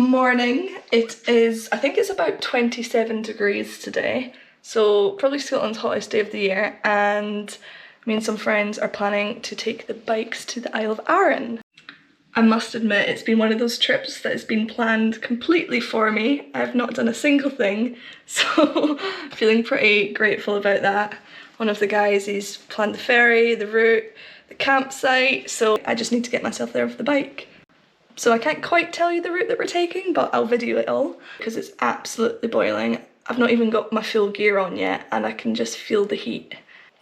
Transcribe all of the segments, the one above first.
Morning. It is, I think it's about 27 degrees today, so probably Scotland's hottest day of the year, and me and some friends are planning to take the bikes to the Isle of Arran. I must admit, it's been one of those trips that has been planned completely for me. I've not done a single thing, so feeling pretty grateful about that. One of the guys, he's planned the ferry, the route, the campsite, so I just need to get myself there with the bike. So I can't quite tell you the route that we're taking, but I'll video it all because it's absolutely boiling. I've not even got my full gear on yet and I can just feel the heat.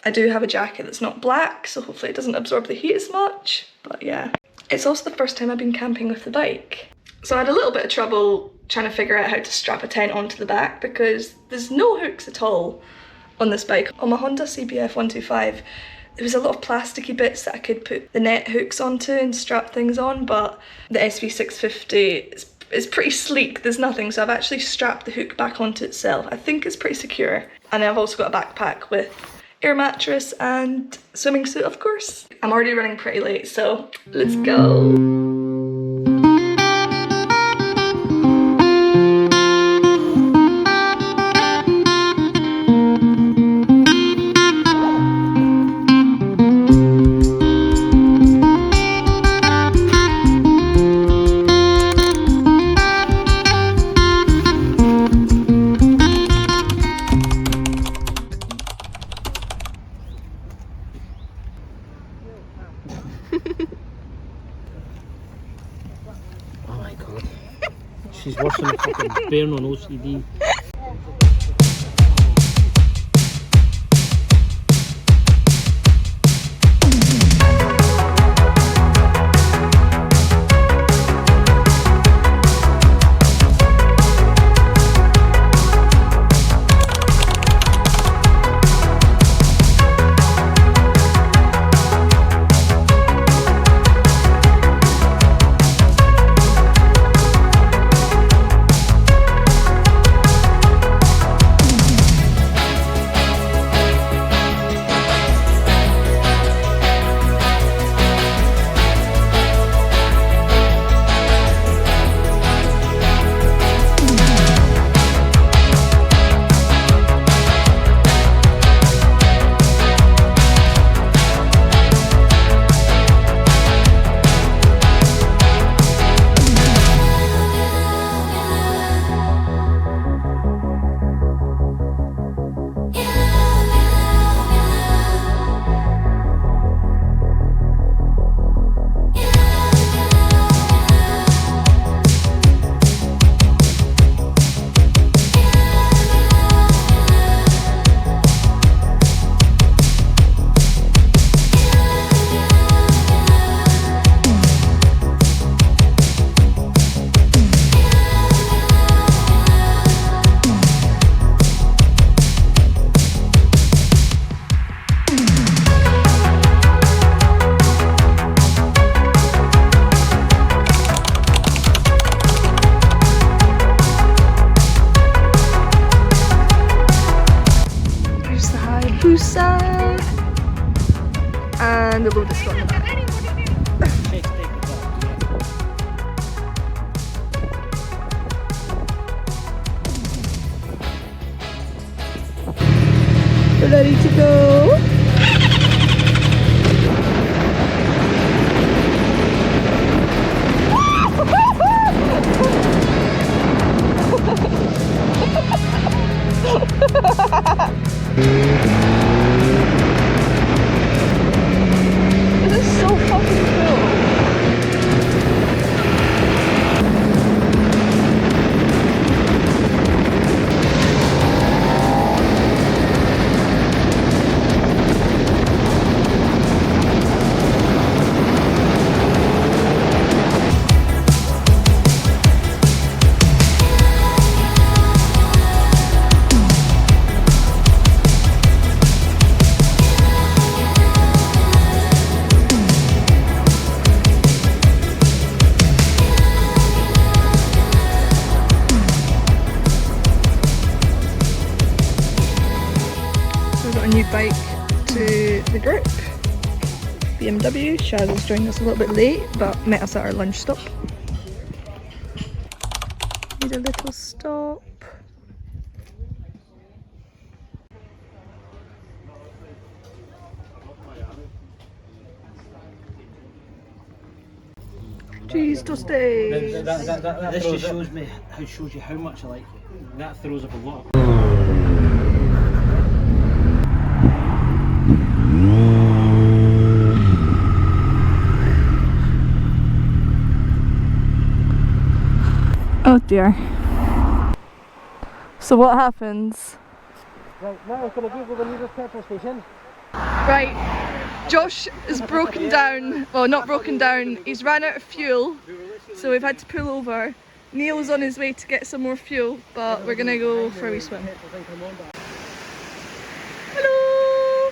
I do have a jacket that's not black, so hopefully it doesn't absorb the heat as much, but yeah. It's also the first time I've been camping with the bike. So I had a little bit of trouble trying to figure out how to strap a tent onto the back because there's no hooks at all on this bike. On my Honda CBF 125, there was a lot of plasticky bits that I could put the net hooks onto and strap things on, but the SV650 is pretty sleek, there's nothing, so I've actually strapped the hook back onto itself. I think it's pretty secure. And I've also got a backpack with air mattress and swimming suit, of course. I'm already running pretty late, so let's go. Oh my god. She's worse than a fucking burn on OCD. And the load is on the back. We're ready to go. This is so fucking cool. New bike to the group. BMW. Shaz has joined us a little bit late but met us at our lunch stop. Need a little stop. Cheese toasties. This just shows you how much I like it. That throws up a lot. Oh dear. So what happens? Right, now can I Google the nearest petrol station? Right, Josh is broken down. Well, not broken down, he's ran out of fuel. So we've had to pull over. Neil's on his way to get some more fuel, but we're gonna go for a wee swim. Hello!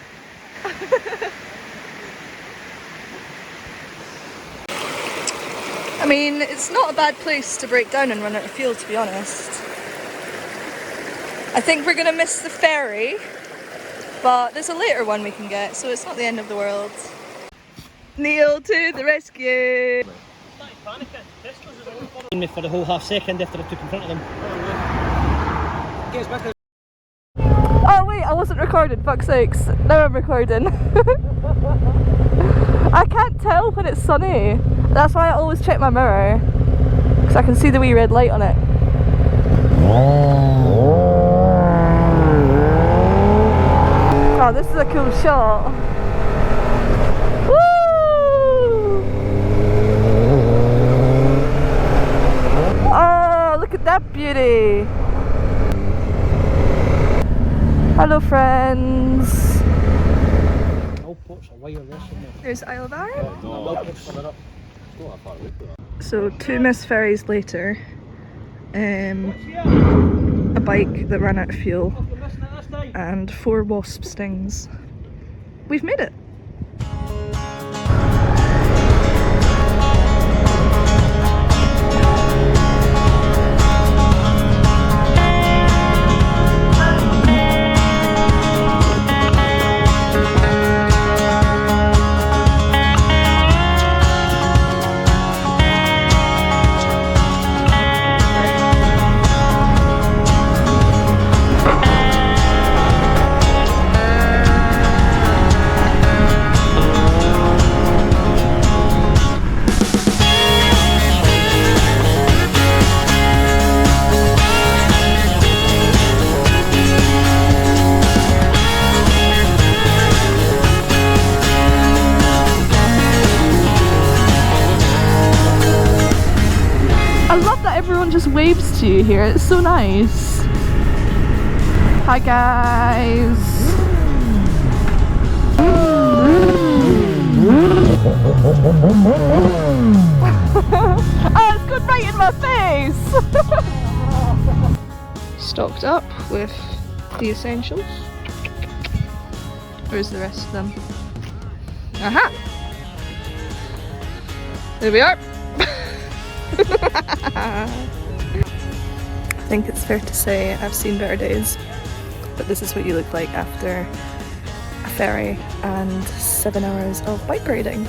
I mean, it's not a bad place to break down and run out of fuel, to be honest. I think we're gonna miss the ferry, but there's a later one we can get, so it's not the end of the world. Neil to the rescue! Me for the whole half second after I took in front of them. Oh wait, I wasn't recording, fuck's sakes. Now I'm recording. I can't tell when it's sunny. That's why I always check my mirror, because I can see the wee red light on it. Oh, this is a cool shot. Woo! Oh, look at that beauty. Hello friends. There's Isle of Arran. So 2 missed ferries later, a bike that ran out of fuel, and 4 wasp stings. We've made it! I love that everyone just waves to you here, it's so nice. Hi guys. Oh, it's gone right in my face. Stocked up with the essentials. Where's the rest of them? Aha! There we are. I think it's fair to say I've seen better days, but this is what you look like after a ferry and 7 hours of bike riding.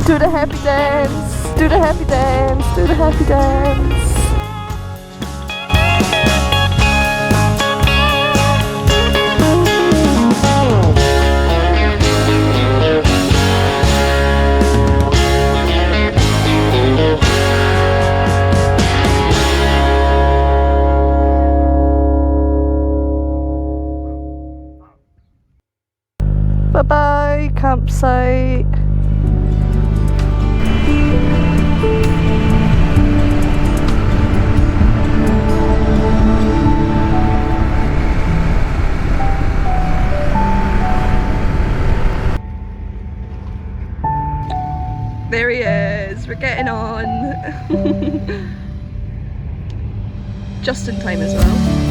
Do the happy dance, do the happy dance, do the happy dance. Bye bye, campsite. There he is, we're getting on. Just in time as well.